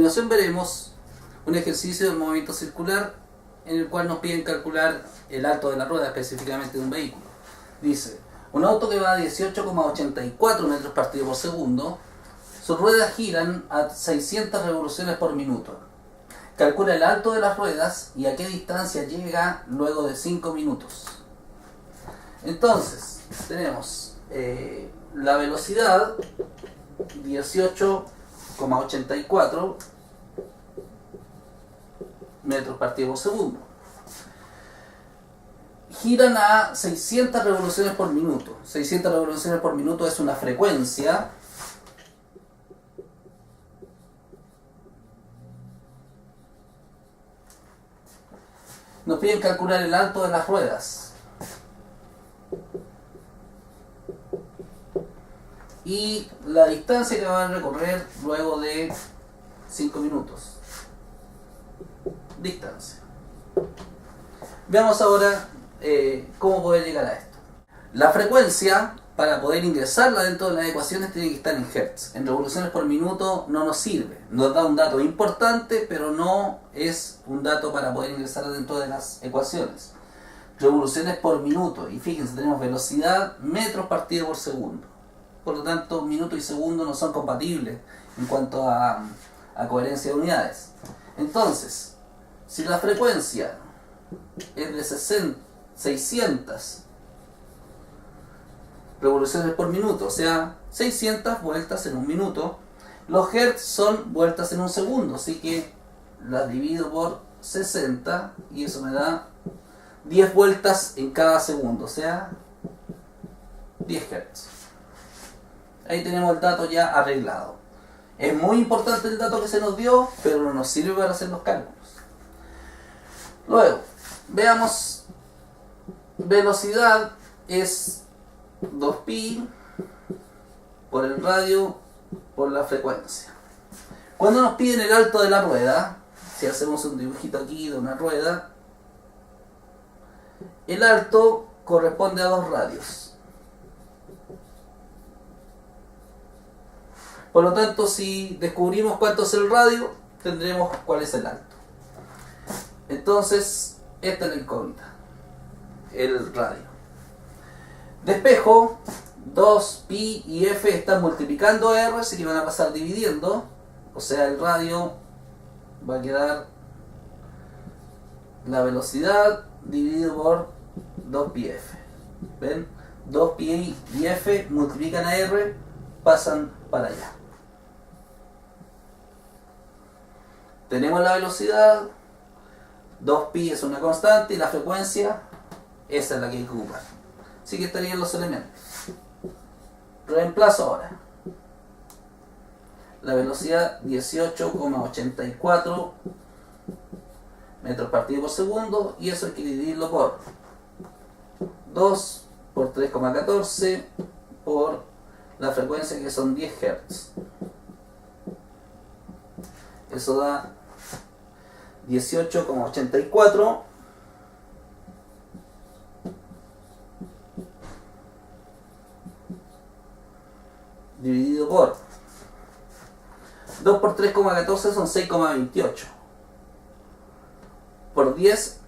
continuación veremos un ejercicio de movimiento circular en el cual nos piden calcular el alto de la rueda, específicamente de un vehículo. Dice, un auto que va a 18,84 metros partido por segundo, sus ruedas giran a 600 revoluciones por minuto. Calcula el alto de las ruedas y a qué distancia llega luego de 5 minutos. Entonces, tenemos la velocidad 18,84 metros partido por segundo. Giran a 600 revoluciones por minuto. 600 revoluciones por minuto es una frecuencia. Nos piden calcular el alto de las ruedas y la distancia que van a recorrer luego de 5 minutos. Distancia. Veamos ahora cómo poder llegar a esto. La frecuencia, para poder ingresarla dentro de las ecuaciones, tiene que estar en Hertz. En revoluciones por minuto no nos sirve. Nos da un dato importante, pero no es un dato para poder ingresar dentro de las ecuaciones. Revoluciones por minuto. Y fíjense, tenemos velocidad metros partido por segundo. Por lo tanto, minuto y segundo no son compatibles en cuanto a coherencia de unidades. Entonces, si la frecuencia es de 600 revoluciones por minuto, o sea, 600 vueltas en un minuto, los hertz son vueltas en un segundo, así que las divido por 60 y eso me da 10 vueltas en cada segundo, o sea, 10 hertz. Ahí tenemos el dato ya arreglado. Es muy importante el dato que se nos dio, pero no nos sirve para hacer los cálculos. Luego, veamos, velocidad es 2pi por el radio por la frecuencia. Cuando nos piden el alto de la rueda, si hacemos un dibujito aquí de una rueda, el alto corresponde a 2 radios. Por lo tanto, si descubrimos cuánto es el radio, tendremos cuál es el alto. Entonces, esta es la incógnita, el radio. Despejo, 2pi y f están multiplicando r, así que van a pasar dividiendo. O sea, el radio va a quedar la velocidad dividido por 2pi f. ¿Ven? 2pi y f multiplican a r, pasan para allá. Tenemos la velocidad, 2pi es una constante y la frecuencia, esa es la que hay que ocupar. Así que estarían los elementos. Reemplazo ahora. La velocidad 18,84 metros partido por segundo, y eso hay que dividirlo por 2 por 3,14 por la frecuencia, que son 10 Hz. Eso da 18,84 dividido por 2 por 3,14 son 6,28 por 10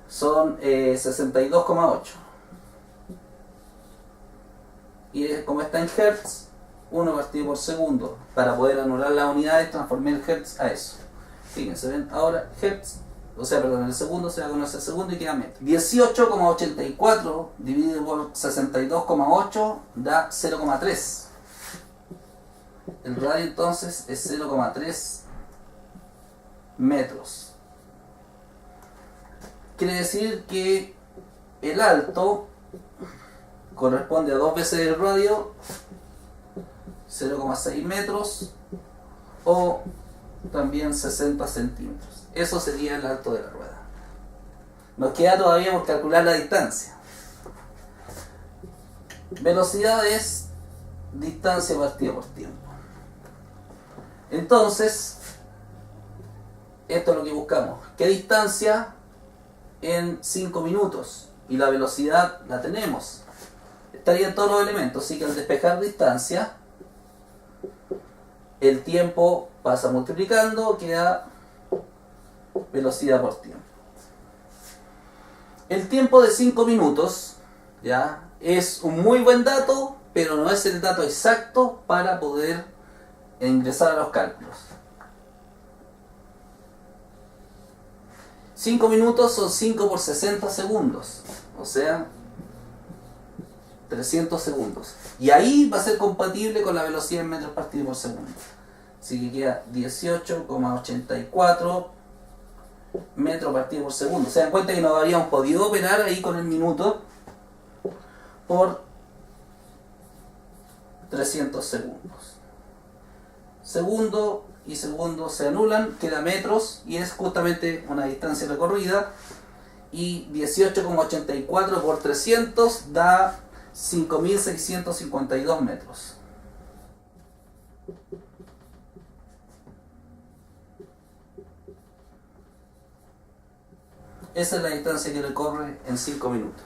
son 62,8, y como está en Hertz, 1 partido por segundo. Para poder anular las unidades, transformé el Hertz a eso. Fíjense, ven, ahora Hertz, o sea, perdón, el segundo se va a conocer el segundo y queda metro. 18,84 dividido por 62,8 da 0,3. El radio entonces es 0,3 metros. Quiere decir que el alto corresponde a 2 veces el radio, 0,6 metros, o también 60 centímetros. Eso sería el alto de la rueda. Nos queda todavía por calcular la distancia. Velocidad es distancia partida por tiempo. Entonces, esto es lo que buscamos. ¿Qué distancia en 5 minutos? Y la velocidad la tenemos. Estarían todos los elementos, así que al despejar distancia, el tiempo pasa multiplicando, queda velocidad por tiempo. El tiempo de 5 minutos, ¿ya?, es un muy buen dato, pero no es el dato exacto para poder ingresar a los cálculos. 5 minutos son 5 por 60 segundos, o sea, 300 segundos. Y ahí va a ser compatible con la velocidad en metros partido por segundo. Así que queda 18,84 metros partido por segundo. Se dan cuenta que no habríamos podido operar ahí con el minuto por 300 segundos. Segundo y segundo se anulan, queda metros y es justamente una distancia recorrida. Y 18,84 por 300 da 5.652 metros. Esa es la distancia que recorre en 5 minutos.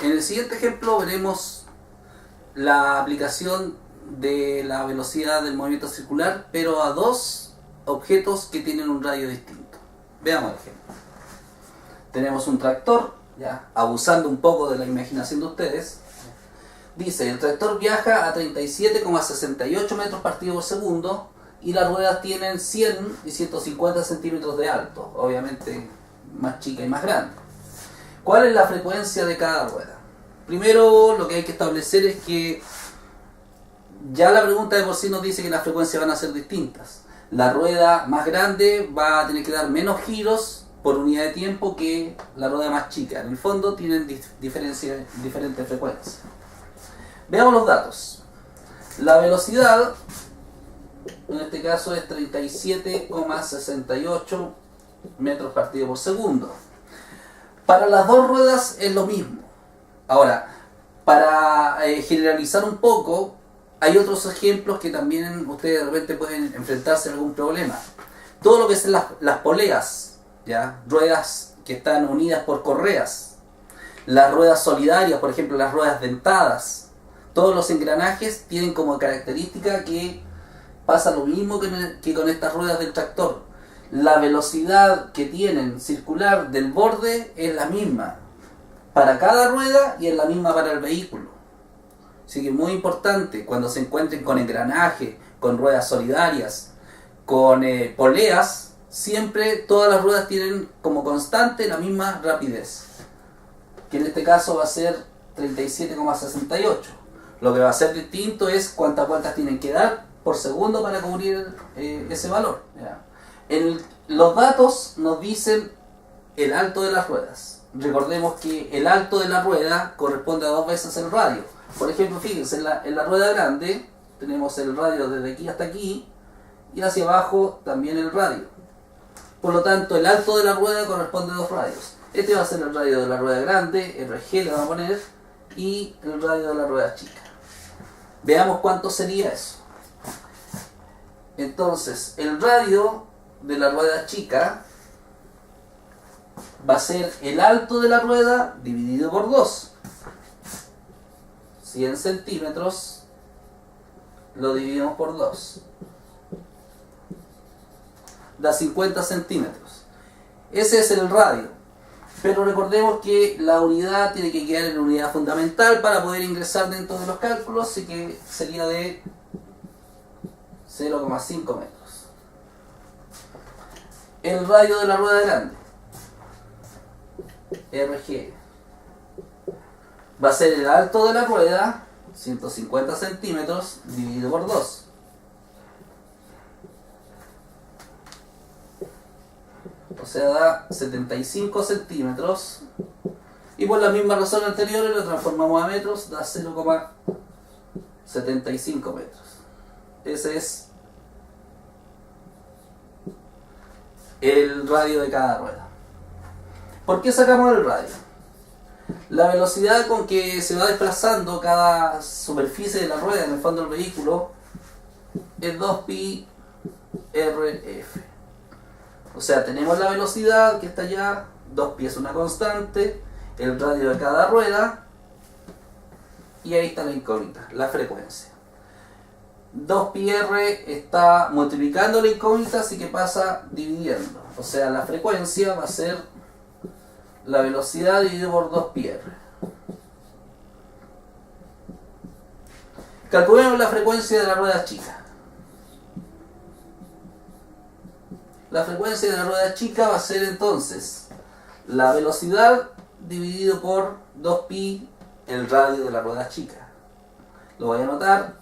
En el siguiente ejemplo veremos la aplicación de la velocidad del movimiento circular, pero a dos objetos que tienen un radio distinto. Veamos el ejemplo. Tenemos un tractor, ya abusando un poco de la imaginación de ustedes. Dice, el tractor viaja a 37,68 metros partido por segundo y las ruedas tienen 100 y 150 centímetros de alto, obviamente más chica y más grande. ¿Cuál es la frecuencia de cada rueda? Primero, lo que hay que establecer es que ya la pregunta de por sí nos dice que las frecuencias van a ser distintas. La rueda más grande va a tener que dar menos giros por unidad de tiempo que la rueda más chica. En el fondo tienen diferentes frecuencias. Veamos los datos. La velocidad, en este caso, es 37,68 metros partido por segundo. Para las dos ruedas es lo mismo. Ahora, para generalizar un poco, hay otros ejemplos que también ustedes de repente pueden enfrentarse a algún problema. Todo lo que son las poleas, ¿ya?, ruedas que están unidas por correas, las ruedas solidarias, por ejemplo las ruedas dentadas, todos los engranajes tienen como característica que pasa lo mismo que con estas ruedas del tractor. La velocidad que tienen circular del borde es la misma para cada rueda y es la misma para el vehículo. Así que es muy importante cuando se encuentren con engranaje, con ruedas solidarias, con poleas, siempre todas las ruedas tienen como constante la misma rapidez, que en este caso va a ser 37,68. Lo que va a ser distinto es cuántas vueltas tienen que dar por segundo para cubrir ese valor, ¿ya? Los datos nos dicen el alto de las ruedas. Recordemos que el alto de la rueda corresponde a 2 veces el radio. Por ejemplo, fíjense, en la rueda grande tenemos el radio desde aquí hasta aquí y hacia abajo también el radio. Por lo tanto, el alto de la rueda corresponde a 2 radios. Este va a ser el radio de la rueda grande, RG le vamos a poner, y el radio de la rueda chica. Veamos cuánto sería eso. Entonces, el radio de la rueda chica va a ser el alto de la rueda dividido por 2. 100 centímetros lo dividimos por 2. Da 50 centímetros. Ese es el radio. Pero recordemos que la unidad tiene que quedar en unidad fundamental para poder ingresar dentro de los cálculos, así que sería de 0,5 metros. El radio de la rueda grande, RG, va a ser el alto de la rueda, 150 centímetros, dividido por 2. O sea, da 75 centímetros. Y por la misma razón anterior lo transformamos a metros, da 0,75 metros. Ese es el radio de cada rueda. ¿Por qué sacamos el radio? La velocidad con que se va desplazando cada superficie de la rueda en el fondo del vehículo es 2pi RF. O sea, tenemos la velocidad que está allá, 2pi es una constante, el radio de cada rueda Y ahí está la incógnita, la frecuencia. 2πr está multiplicando la incógnita, así que pasa dividiendo. O sea, la frecuencia va a ser la velocidad dividido por 2πr. Calculemos la frecuencia de la rueda chica. La frecuencia de la rueda chica va a ser entonces la velocidad dividido por 2pi el radio de la rueda chica. Lo voy a anotar.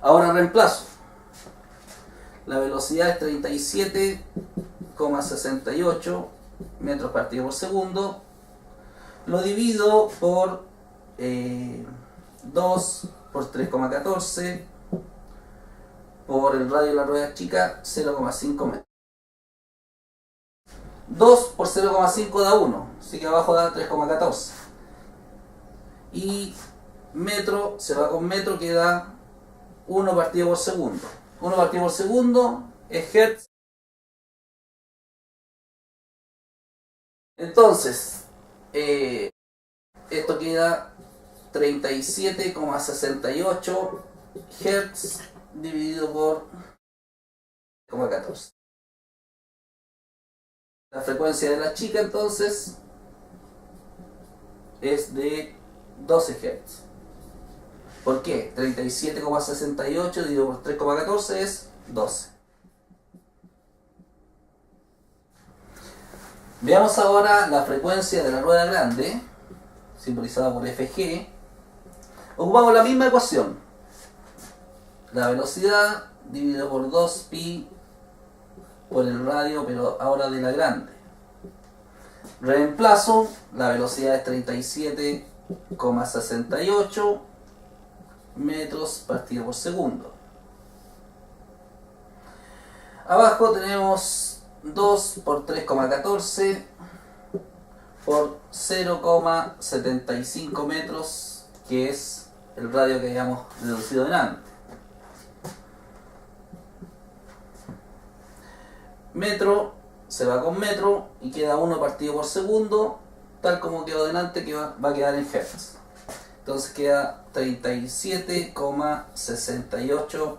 Ahora reemplazo. La velocidad es 37,68 metros partido por segundo. Lo divido por 2 por 3,14 por el radio de la rueda chica, 0,5 metros. 2 por 0,5 da 1, así que abajo da 3,14. Y metro se va con metro, queda 1 partido por segundo. 1 partido por segundo es hertz. Entonces, esto queda 37,68 hertz dividido por 0,14. La frecuencia de la chica entonces es de 12 Hz. ¿Por qué? 37,68 dividido por 3,14 es 12. Veamos ahora la frecuencia de la rueda grande, simbolizada por Fg. Ocupamos la misma ecuación. La velocidad dividido por 2pi por el radio, pero ahora de la grande. Reemplazo, la velocidad es 37,68 metros partido por segundo. Abajo tenemos 2 por 3,14 por 0,75 metros, que es el radio que habíamos deducido delante. Metro se va con metro y queda 1 partido por segundo, tal como quedó delante, que va a quedar en hertz. Entonces queda 37,68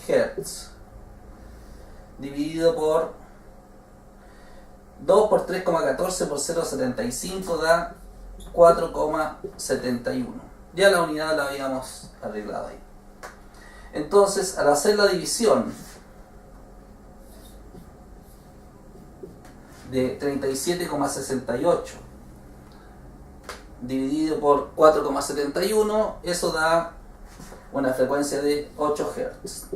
hertz dividido por 2 por 3,14 por 0,75 da 4,71. Ya la unidad la habíamos arreglado ahí. Entonces, al hacer la división de 37,68 dividido por 4,71, eso da una frecuencia de 8 Hz.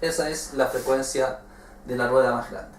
Esa es la frecuencia de la rueda más grande.